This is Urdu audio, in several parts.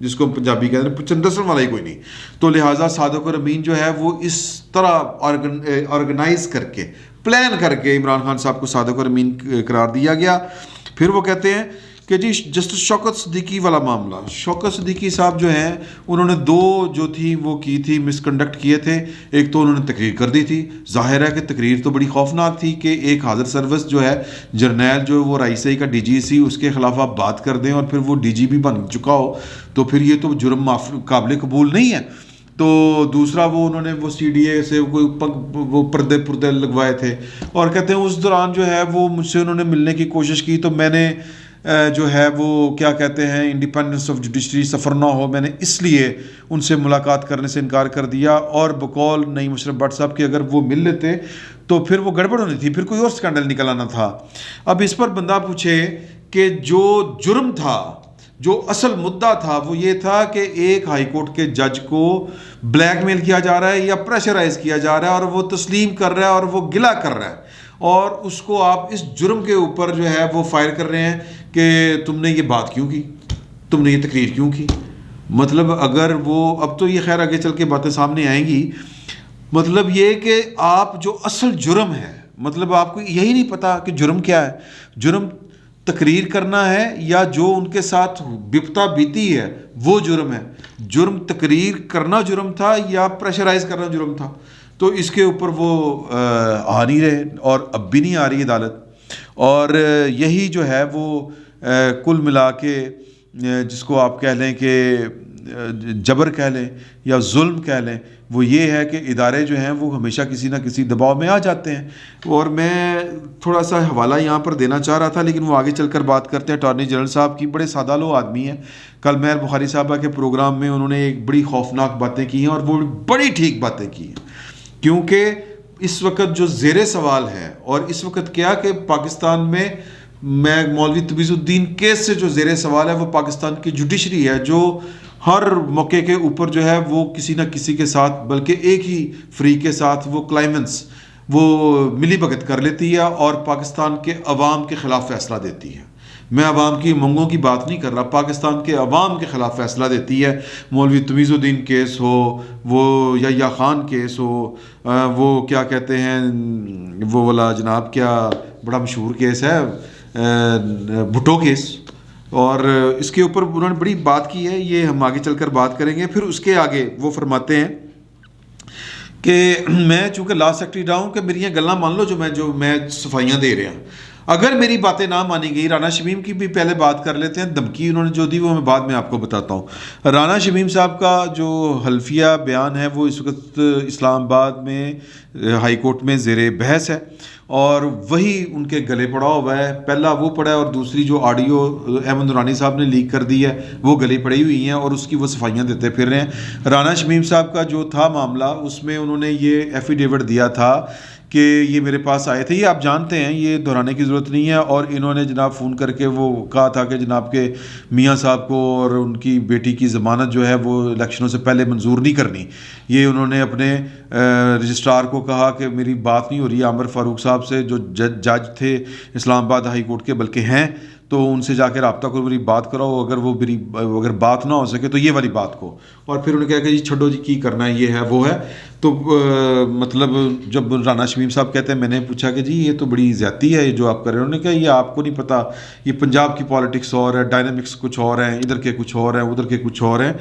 جس کو ہم پنجابی کہتے ہیں، چندسن والا ہی کوئی نہیں. تو لہٰذا صادق اور امین جو ہے وہ اس طرح آرگنائز کر کے پلان کر کے عمران خان صاحب کو صادق اور امین قرار دیا گیا. پھر وہ کہتے ہیں کہ جی جسٹس شوکت صدیقی والا معاملہ، شوکت صدیقی صاحب جو ہیں انہوں نے دو جو تھی وہ کی تھی، مس کنڈکٹ کیے تھے. ایک تو انہوں نے تقریر کر دی تھی، ظاہر ہے کہ تقریر تو بڑی خوفناک تھی کہ ایک حاضر سروس جو ہے جرنیل جو وہ رائیسائی کا ڈی جی سی، اس کے خلاف آپ بات کر دیں اور پھر وہ ڈی جی بھی بن چکا ہو تو پھر یہ تو جرم قابل قبول نہیں ہے. تو دوسرا وہ انہوں نے وہ سی ڈی اے سے وہ پردے لگوائے تھے، اور کہتے ہیں اس دوران جو ہے وہ مجھ سے انہوں نے ملنے کی کوشش کی تو میں نے جو ہے وہ کیا کہتے ہیں انڈیپینڈنس آف جوڈیشری سفر نہ ہو، میں نے اس لیے ان سے ملاقات کرنے سے انکار کر دیا. اور بقول نعیم اشرف بٹ صاحب کہ اگر وہ مل لیتے تو پھر وہ گڑبڑ ہونی تھی، پھر کوئی اور سکینڈل نکل آنا تھا. اب اس پر بندہ پوچھے کہ جو جرم تھا، جو اصل مدعا تھا وہ یہ تھا کہ ایک ہائی کورٹ کے جج کو بلیک میل کیا جا رہا ہے یا پریشرائز کیا جا رہا ہے اور وہ تسلیم کر رہا ہے اور وہ گلہ کر رہا ہے، اور اس کو آپ اس جرم کے اوپر جو ہے وہ فائر کر رہے ہیں کہ تم نے یہ بات کیوں کی، تم نے یہ تقریر کیوں کی. مطلب اگر وہ اب تو یہ خیر آگے چل کے باتیں سامنے آئیں گی، مطلب یہ کہ آپ جو اصل جرم ہے، مطلب آپ کو یہی نہیں پتا کہ جرم کیا ہے. جرم تقریر کرنا ہے یا جو ان کے ساتھ بپتا بیتی ہے وہ جرم ہے. جرم تقریر کرنا جرم تھا یا پریشرائز کرنا جرم تھا. تو اس کے اوپر وہ آ نہیں رہے اور اب بھی نہیں آ رہی عدالت. اور یہی جو ہے وہ کل ملا کے جس کو آپ کہہ لیں کہ جبر کہہ لیں یا ظلم کہہ لیں، وہ یہ ہے کہ ادارے جو ہیں وہ ہمیشہ کسی نہ کسی دباؤ میں آ جاتے ہیں. اور میں تھوڑا سا حوالہ یہاں پر دینا چاہ رہا تھا لیکن وہ آگے چل کر بات کرتے ہیں اٹارنی جنرل صاحب کی. بڑے سادہ لو آدمی ہیں. کل مہر بخاری صاحبہ کے پروگرام میں انہوں نے ایک بڑی خوفناک باتیں کی ہیں اور وہ بڑی ٹھیک باتیں کی ہیں، کیونکہ اس وقت جو زیر سوال ہے اور اس وقت کیا کہ پاکستان میں مولوی تبیض الدین کیس سے جو زیر سوال ہے وہ پاکستان کی جوڈیشری ہے، جو ہر موقع کے اوپر جو ہے وہ کسی نہ کسی کے ساتھ بلکہ ایک ہی فریق کے ساتھ وہ کلائمنس وہ ملی بھگت کر لیتی ہے اور پاکستان کے عوام کے خلاف فیصلہ دیتی ہے. میں عوام کی منگوں کی بات نہیں کر رہا، پاکستان کے عوام کے خلاف فیصلہ دیتی ہے. مولوی تمیز الدین کیس ہو، وہ یحییٰ خان کیس ہو، وہ کیا کہتے ہیں وہ والا جناب کیا بڑا مشہور کیس ہے بھٹو کیس، اور اس کے اوپر انہوں نے بڑی بات کی ہے. یہ ہم آگے چل کر بات کریں گے. پھر اس کے آگے وہ فرماتے ہیں کہ میں چونکہ لا سیکرٹری رہا ہوں کہ میری یہ گلاں مان لو جو میں صفائیاں دے رہا ہوں، اگر میری باتیں نہ مانی گئی. رانا شمیم کی بھی پہلے بات کر لیتے ہیں. دھمکی انہوں نے جو دی وہ میں بعد میں آپ کو بتاتا ہوں. رانا شمیم صاحب کا جو حلفیہ بیان ہے وہ اس وقت اسلام آباد میں ہائی کورٹ میں زیر بحث ہے اور وہی ان کے گلے پڑا ہوا ہے. پہلا وہ پڑا ہے اور دوسری جو آڈیو احمد نورانی صاحب نے لیک کر دی ہے وہ گلے پڑی ہوئی ہیں اور اس کی وہ صفائیاں دیتے پھر رہے ہیں. رانا شمیم صاحب کا جو تھا معاملہ اس میں انہوں نے یہ ایفیڈیوٹ دیا تھا کہ یہ میرے پاس آئے تھے. یہ آپ جانتے ہیں، یہ دہرانے کی ضرورت نہیں ہے. اور انہوں نے جناب فون کر کے وہ کہا تھا کہ جناب کے میاں صاحب کو اور ان کی بیٹی کی ضمانت جو ہے وہ الیکشنوں سے پہلے منظور نہیں کرنی. یہ انہوں نے اپنے رجسٹرار کو کہا کہ میری بات نہیں ہو رہی ہے عامر فاروق صاحب سے جو جج تھے اسلام آباد ہائی کورٹ کے بلکہ ہیں، تو ان سے جا کے رابطہ کرو، میری بات کراؤ. اگر بات نہ ہو سکے تو یہ والی بات کو. اور پھر انہوں نے کہا کہ جی چھڈو جی کی کرنا ہے، یہ ہے وہ ہے. تو مطلب جب رانا شمیم صاحب کہتے ہیں، میں نے پوچھا کہ جی یہ تو بڑی زیادتی ہے یہ جو آپ کر رہے ہیں. انہوں نے کہا یہ آپ کو نہیں پتہ، یہ پنجاب کی پالیٹکس اور ہے، ڈائنامکس کچھ اور ہیں، ادھر کے کچھ اور ہیں، ادھر کے کچھ اور ہیں.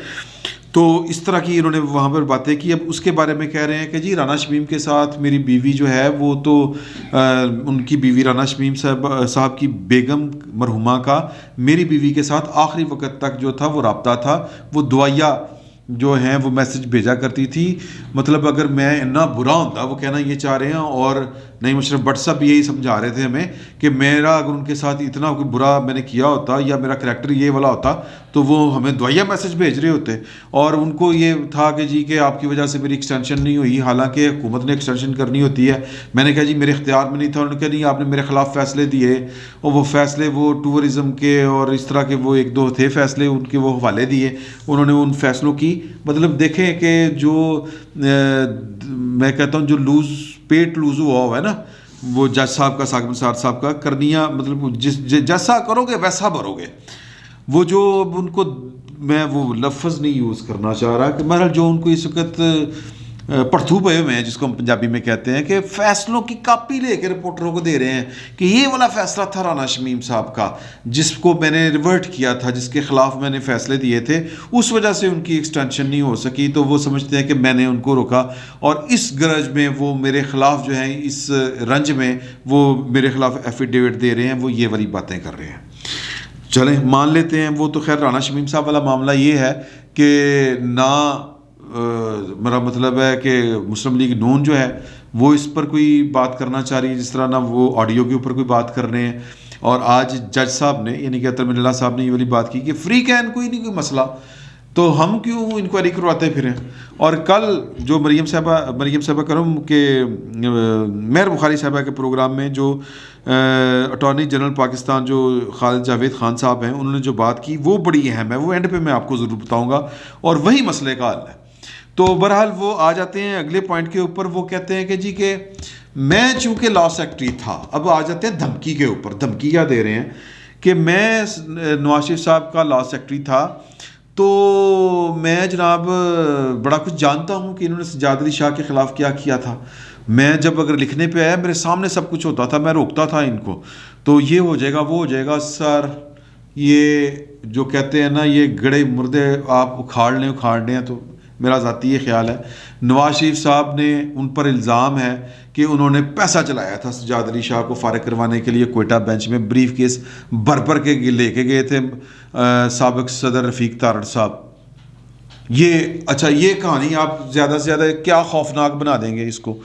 تو اس طرح کی انہوں نے وہاں پر باتیں کی. اب اس کے بارے میں کہہ رہے ہیں کہ جی رانا شمیم کے ساتھ میری بیوی جو ہے وہ تو ان کی بیوی رانا شمیم صاحب کی بیگم مرحومہ کا میری بیوی کے ساتھ آخری وقت تک جو تھا وہ رابطہ تھا. وہ دعائیہ جو ہیں وہ میسج بھیجا کرتی تھی. مطلب اگر میں اتنا برا ہوتا، وہ کہنا یہ چاہ رہے ہیں، اور نعیم اشرف بٹ صاحب یہی سمجھا رہے تھے ہمیں کہ میرا اگر ان کے ساتھ اتنا کوئی برا میں نے کیا ہوتا یا میرا کریکٹر یہ والا ہوتا تو وہ ہمیں دعائیہ میسج بھیج رہے ہوتے. اور ان کو یہ تھا کہ جی کہ آپ کی وجہ سے میری ایکسٹینشن نہیں ہوئی، حالانکہ حکومت نے ایکسٹینشن کرنی ہوتی ہے. میں نے کہا جی میرے اختیار میں نہیں تھا. انہوں نے کہا نہیں آپ نے میرے خلاف فیصلے دیے، اور وہ فیصلے وہ ٹورزم کے اور اس طرح کے وہ ایک دو تھے فیصلے، ان کے وہ حوالے دیے. انہوں نے ان فیصلوں کی مطلب دیکھیں کہ جو میں کہتا ہوں جو پیٹ لوز ہوا ہے نا وہ جج صاحب کا، ثاقب نثار صاحب کا کرنیاں، مطلب جیسا کرو گے ویسا بھرو گے. وہ جو ان کو میں وہ لفظ نہیں یوز کرنا چاہ رہا کہ بہرحال جو ان کو اس وقت پڑھتو پے ہوئے ہیں جس کو ہم پنجابی میں کہتے ہیں کہ فیصلوں کی کاپی لے کے رپورٹروں کو دے رہے ہیں کہ یہ والا فیصلہ تھا رانا شمیم صاحب کا جس کو میں نے ریورٹ کیا تھا، جس کے خلاف میں نے فیصلے دیے تھے، اس وجہ سے ان کی ایکسٹینشن نہیں ہو سکی، تو وہ سمجھتے ہیں کہ میں نے ان کو روکا، اور اس گرج میں وہ میرے خلاف جو ہیں، اس رنج میں وہ میرے خلاف ایفیڈیوٹ دے رہے ہیں، وہ یہ والی باتیں کر رہے ہیں۔ چلیں مان لیتے ہیں وہ تو خیر رانا شمیم صاحب والا معاملہ یہ ہے کہ نہ میرا مطلب ہے کہ مسلم لیگ نون جو ہے وہ اس پر کوئی بات کرنا چاہ رہی ہے، جس طرح نہ وہ آڈیو کے اوپر کوئی بات کر رہے ہیں، اور آج جج صاحب نے یعنی کہ اطہر من اللہ صاحب نے یہ والی بات کی کہ فری کین کوئی نہیں کوئی مسئلہ، تو ہم کیوں انکوائری کرواتے پھریں۔ اور کل جو مریم صاحبہ کرم کے مہر بخاری صاحبہ کے پروگرام میں جو اٹارنی جنرل پاکستان جو خالد جاوید خان صاحب ہیں، انہوں نے جو بات کی وہ بڑی اہم ہے، وہ اینڈ پہ میں آپ کو ضرور بتاؤں گا، اور وہی مسئلے کا حل ہے۔ تو بہرحال وہ آ جاتے ہیں اگلے پوائنٹ کے اوپر، وہ کہتے ہیں کہ جی کہ میں چونکہ لا سیکرٹری تھا، اب آ جاتے ہیں دھمکی کے اوپر، دھمکی کیا دے رہے ہیں کہ میں نواز شریف صاحب کا لا سیکرٹری تھا، تو میں جناب بڑا کچھ جانتا ہوں کہ انہوں نے سجاد علی شاہ کے خلاف کیا کیا تھا، میں جب اگر لکھنے پہ آیا میرے سامنے سب کچھ ہوتا تھا، میں روکتا تھا ان کو، تو یہ ہو جائے گا وہ ہو جائے گا۔ سر یہ جو کہتے ہیں نا یہ گڑے مردے آپ اکھاڑ لیں تو میرا ذاتی یہ خیال ہے نواز شریف صاحب نے ان پر الزام ہے کہ انہوں نے پیسہ چلایا تھا سجاد علی شاہ کو فارغ کروانے کے لیے، کوئٹہ بینچ میں بریف کیس بھر کے لے کے گئے تھے سابق صدر رفیق تارڑ صاحب۔ یہ اچھا یہ کہانی آپ زیادہ سے زیادہ کیا خوفناک بنا دیں گے اس کو،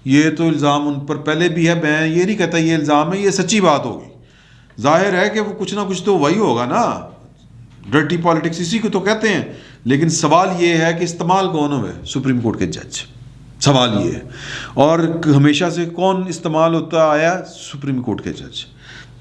یہ تو الزام ان پر پہلے بھی ہے، میں یہ نہیں کہتا یہ الزام ہے، یہ سچی بات ہوگی، ظاہر ہے کہ وہ کچھ نہ کچھ تو وہی ہوگا نا، ڈرٹی پالیٹکس اسی کو تو کہتے ہیں، لیکن سوال یہ ہے کہ استعمال کون ہوئے؟ سپریم کورٹ کے جج، سوال یہ ہے، اور ہمیشہ سے کون استعمال ہوتا آیا؟ سپریم کورٹ کے جج۔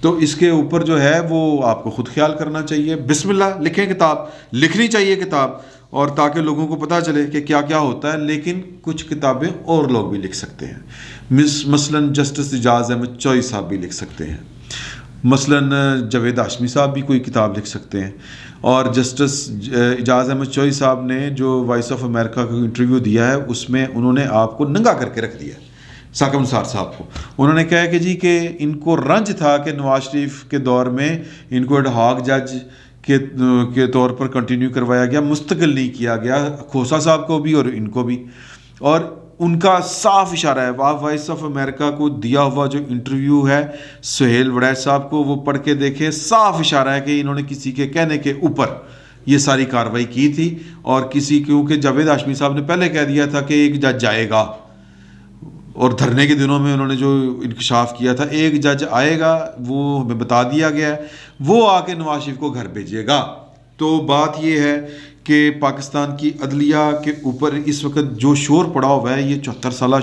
تو اس کے اوپر جو ہے وہ آپ کو خود خیال کرنا چاہیے، بسم اللہ لکھیں کتاب، لکھنی چاہیے کتاب، اور تاکہ لوگوں کو پتہ چلے کہ کیا کیا ہوتا ہے، لیکن کچھ کتابیں اور لوگ بھی لکھ سکتے ہیں، مثلاً جسٹس اعجاز احمد چوئی صاحب بھی لکھ سکتے ہیں، مثلاً جاوید ہاشمی صاحب بھی کوئی کتاب لکھ سکتے ہیں، اور جسٹس اعجاز احمد چوئی صاحب نے جو وائس آف امریکہ کا انٹرویو دیا ہے اس میں انہوں نے آپ کو ننگا کر کے رکھ دیا ہے، ثاقب نثار صاحب کو۔ انہوں نے کہا کہ جی کہ ان کو رنج تھا کہ نواز شریف کے دور میں ان کو ایڈ ہاک جج کے طور پر کنٹینیو کروایا گیا، مستقل نہیں کیا گیا، کھوسہ صاحب کو بھی اور ان کو بھی، اور ان کا صاف اشارہ ہے، وائس آف امریکہ کو دیا ہوا جو انٹرویو ہے سہیل وڑیچ صاحب کو وہ پڑھ کے دیکھیں، صاف اشارہ ہے کہ انہوں نے کسی کے کہنے کے اوپر یہ ساری کارروائی کی تھی، اور کیونکہ جاوید ہاشمی صاحب نے پہلے کہہ دیا تھا کہ ایک جج جائے گا، اور دھرنے کے دنوں میں انہوں نے جو انکشاف کیا تھا ایک جج آئے گا، وہ ہمیں بتا دیا گیا ہے، وہ آ کے نواز شریف کو گھر بھیجے گا۔ تو بات یہ ہے کہ پاکستان کی عدلیہ کے اوپر اس وقت جو شور پڑا ہوا ہے یہ 74 سالہ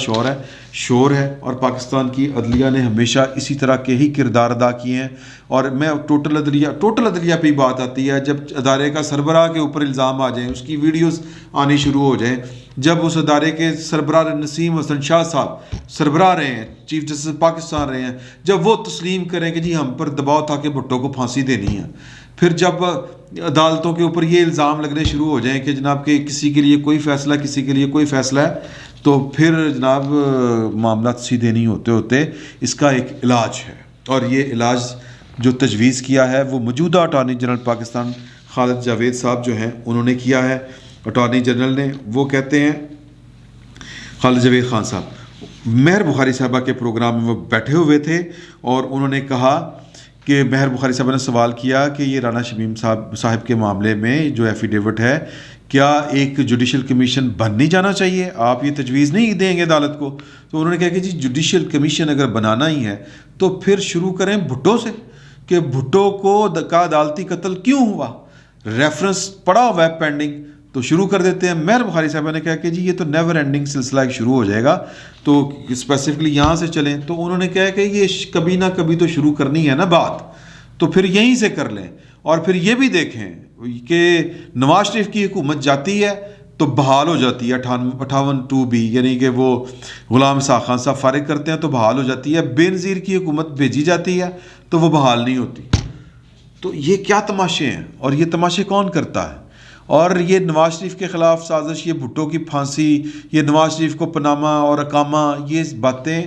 شور ہے، اور پاکستان کی عدلیہ نے ہمیشہ اسی طرح کے ہی کردار ادا کیے ہیں، اور میں ٹوٹل عدلیہ پہ ہی بات آتی ہے، جب ادارے کا سربراہ کے اوپر الزام آ جائیں، اس کی ویڈیوز آنی شروع ہو جائیں، جب اس ادارے کے سربراہ نسیم حسن شاہ صاحب سربراہ رہے ہیں، چیف جسٹس پاکستان رہے ہیں، جب وہ تسلیم کریں کہ جی ہم پر دباؤ تھا کہ بھٹو کو پھانسی دینی ہے، پھر جب عدالتوں کے اوپر یہ الزام لگنے شروع ہو جائیں کہ جناب کہ کسی کے لیے کوئی فیصلہ کسی کے لیے کوئی فیصلہ ہے، تو پھر جناب معاملات سیدھے نہیں ہوتے اس کا ایک علاج ہے، اور یہ علاج جو تجویز کیا ہے وہ موجودہ اٹارنی جنرل پاکستان خالد جاوید صاحب جو ہیں انہوں نے کیا ہے، اٹارنی جنرل نے، وہ کہتے ہیں خالد جاوید خان صاحب مہر بخاری صاحبہ کے پروگرام میں وہ بیٹھے ہوئے تھے، اور انہوں نے کہا کہ مہر بخاری صاحبہ نے سوال کیا کہ یہ رانا شمیم صاحب کے معاملے میں جو ایفیڈیوٹ ہے کیا ایک جوڈیشل کمیشن بن نہیں جانا چاہیے، آپ یہ تجویز نہیں دیں گے عدالت کو؟ تو انہوں نے کہا کہ جی جوڈیشل کمیشن اگر بنانا ہی ہے تو پھر شروع کریں بھٹو سے، کہ بھٹو کا عدالتی قتل کیوں ہوا، ریفرنس پڑا ہوا ہے پینڈنگ، تو شروع کر دیتے ہیں۔ مہر بخاری صاحبہ نے کہا کہ جی یہ تو نیور اینڈنگ سلسلہ شروع ہو جائے گا، تو اسپیسیفکلی یہاں سے چلیں، تو انہوں نے کہا کہ یہ کبھی نہ کبھی تو شروع کرنی ہے نا بات، تو پھر یہیں سے کر لیں، اور پھر یہ بھی دیکھیں کہ نواز شریف کی حکومت جاتی ہے تو بحال ہو جاتی ہے 58(2)B، یعنی کہ وہ غلام اسحاق خان صاحب فارغ کرتے ہیں تو بحال ہو جاتی ہے، بے نظیر کی حکومت بھیجی جاتی ہے تو وہ بحال نہیں ہوتی۔ تو یہ کیا تماشے ہیں، اور یہ تماشے کون کرتا ہے؟ اور یہ نواز شریف کے خلاف سازش، یہ بھٹو کی پھانسی، یہ نواز شریف کو پناما اور اقامہ، یہ باتیں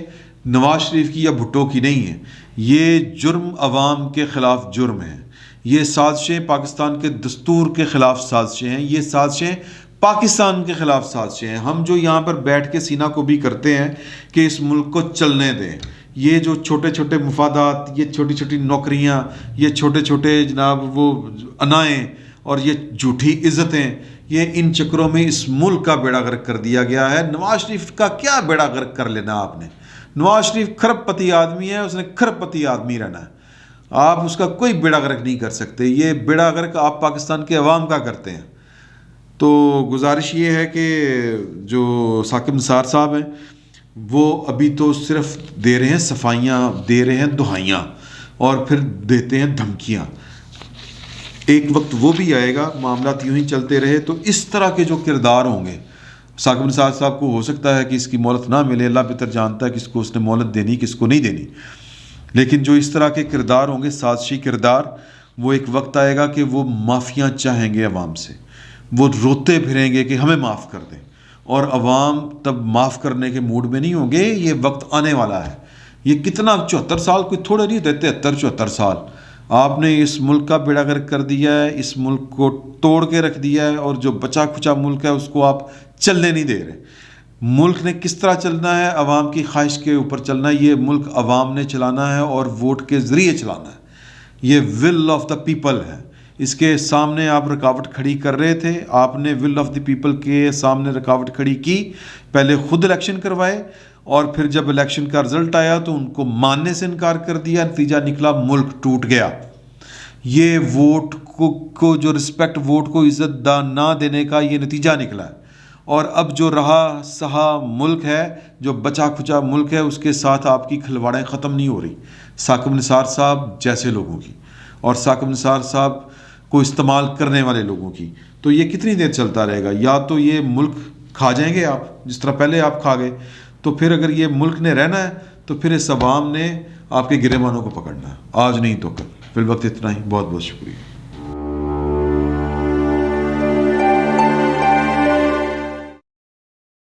نواز شریف کی یا بھٹو کی نہیں ہیں، یہ جرم عوام کے خلاف جرم ہیں، یہ سازشیں پاکستان کے دستور کے خلاف سازشیں ہیں، یہ سازشیں پاکستان کے خلاف سازشیں ہیں۔ ہم جو یہاں پر بیٹھ کے سینہ کو بھی کرتے ہیں کہ اس ملک کو چلنے دیں، یہ جو چھوٹے چھوٹے مفادات، یہ چھوٹی چھوٹی نوکریاں، یہ چھوٹے چھوٹے جناب وہ انائیں اور یہ جھوٹی عزتیں، یہ ان چکروں میں اس ملک کا بیڑا غرق کر دیا گیا ہے۔ نواز شریف کا کیا بیڑا غرق کر لینا آپ نے؟ نواز شریف کھرب پتی آدمی ہے، اس نے کھرب پتی آدمی رہنا ہے، آپ اس کا کوئی بیڑا غرق نہیں کر سکتے۔ یہ بیڑا غرق آپ پاکستان کے عوام کا کرتے ہیں۔ تو گزارش یہ ہے کہ جو ثاقب نثار صاحب ہیں وہ ابھی تو صرف دے رہے ہیں صفائیاں، دے رہے ہیں دہائیاں، اور پھر دیتے ہیں دھمکیاں۔ ایک وقت وہ بھی آئے گا، معاملات یوں ہی چلتے رہے تو اس طرح کے جو کردار ہوں گے، ثاقب نثار صاحب کو ہو سکتا ہے کہ اس کی مہلت نہ ملے، اللہ بہتر جانتا ہے کس کو اس نے مہلت دینی کس کو نہیں دینی، لیکن جو اس طرح کے کردار ہوں گے، سازشی کردار، وہ ایک وقت آئے گا کہ وہ معافیاں چاہیں گے عوام سے، وہ روتے پھریں گے کہ ہمیں معاف کر دیں، اور عوام تب معاف کرنے کے موڈ میں نہیں ہوں گے۔ یہ وقت آنے والا ہے۔ یہ کتنا 74 سال کوئی تھوڑے نہیں ہوتے، 73-74 سال آپ نے اس ملک کا بیڑا غرق کر دیا ہے، اس ملک کو توڑ کے رکھ دیا ہے، اور جو بچا کھچا ملک ہے اس کو آپ چلنے نہیں دے رہے۔ ملک نے کس طرح چلنا ہے؟ عوام کی خواہش کے اوپر چلنا ہے۔ یہ ملک عوام نے چلانا ہے اور ووٹ کے ذریعے چلانا ہے۔ یہ ول آف دا پیپل ہے، اس کے سامنے آپ رکاوٹ کھڑی کر رہے تھے، آپ نے ول آف دی پیپل کے سامنے رکاوٹ کھڑی کی، پہلے خود الیکشن کروائے، اور پھر جب الیکشن کا رزلٹ آیا تو ان کو ماننے سے انکار کر دیا، نتیجہ نکلا ملک ٹوٹ گیا۔ یہ ووٹ کو جو رسپیکٹ، ووٹ کو عزت نہ دینے کا یہ نتیجہ نکلا ہے، اور اب جو رہا سہا ملک ہے، جو بچا کھچا ملک ہے، اس کے ساتھ آپ کی کھلواڑیں ختم نہیں ہو رہی ثاقب نثار صاحب جیسے لوگوں کی، اور ثاقب نثار صاحب کو استعمال کرنے والے لوگوں کی۔ تو یہ کتنی دیر چلتا رہے گا؟ یا تو یہ ملک کھا جائیں گے آپ، جس طرح پہلے آپ کھا گئے، تو پھر اگر یہ ملک نے رہنا ہے تو پھر اس عوام نے آپ کے گریبانوں کو پکڑنا ہے، آج نہیں تو کل۔ فی الوقت اتنا ہی، بہت بہت شکریہ۔